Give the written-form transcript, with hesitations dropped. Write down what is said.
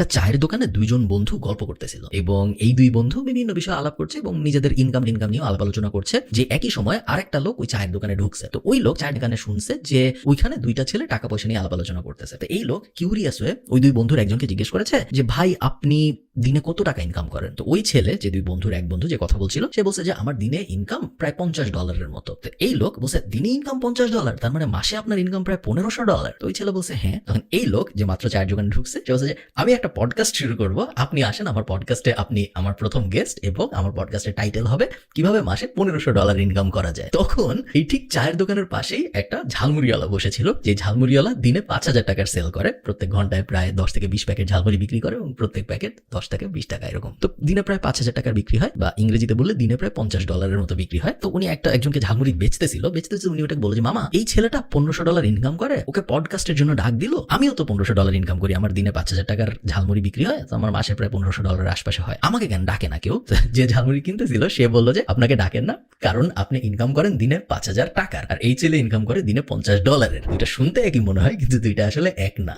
একটা চায়ের দোকানে দুইজন বন্ধু গল্প করতেছিল এবং এই দুই বন্ধু বিভিন্ন বিষয়ে আলাপ করছে এবং নিজেদের ইনকাম নিয়ে আলাপ আলোচনা করছে। যে একই সময় আরেকটা লোক ওই চায়ের দোকানে ঢুকছে। তো ওই লোক চায়ের দোকানে শুনছে যে ওইখানে দুইটা ছেলে টাকা পয়সা নিয়ে আলাপ আলোচনা করতেছে। তো এই লোক কিউরিয়াস হয়ে ওই দুই বন্ধুর একজনকে জিজ্ঞেস করেছে যে ভাই আপনি দিনে কত টাকা ইনকাম করেন? তো ওই ছেলে, যে দুই বন্ধুর এক বন্ধু যে কথা বলছিল, সে বলছে যে আমার দিনে ইনকাম প্রায় $50 মতো। তো এই লোক বলছে দিনে ইনকাম $50, তার মানে মাসে আপনার ইনকাম প্রায় $1500। তো ওই ছেলে বলছে হ্যাঁ। তখন এই লোক, যে মাত্র চায়ের দোকানে ঢুকছে, সে বলছে যে আমি একটা পডকাস্ট শুরু করব, আপনি আসেন আমার পডকাস্টে, আপনি আমার প্রথম গেস্ট এবং আমার পডকাস্টের টাইটেল হবে কিভাবে মাসে $1500 ইনকাম করা যায়। তখন এই ঠিক চায়ের দোকানের পাশেই একটা ঝালমুড়িওয়ালা বসেছিল, যে ঝালমুড়িওয়ালা দিনে 5000 টাকার সেল করে, প্রত্যেক ঘন্টায় প্রায় 10 থেকে 20 প্যাকেট ঝালমুড়ি বিক্রি করে এবং প্রত্যেক প্যাকেট 10 থেকে 20 টাকা এরকম। তো দিনে প্রায় 5000 টাকার বিক্রি হয়, বা ইংরেজিতে বললে দিনে প্রায় $50 মতো বিক্রি হয়। তো উনি একজনকে ঝালমুড়ি বেচতেছিল, উনি ওটাকে বলে যে মামা এই ছেলেটা $1500 ইনকাম করে, ওকে পডকাস্টের জন্য ডাক দিল, আমিও তো $1500 ইনকাম করি, আমার দিনে 5000 টাকার ঝালমুড়ি বিক্রি হয়, তো আমার মাসে প্রায় $1500 আশপাশে হয়, আমাকে কেন ডাকে না কেউ? যে ঝালমুড়ি কিনতেছিল সে বললো যে আপনাকে ডাকেন না, কারণ আপনি ইনকাম করেন দিনে 5000 টাকার, আর এই ছেলে ইনকাম করে দিনে $50। দুইটা শুনতে একই মনে হয়, কিন্তু দুইটা আসলে এক না।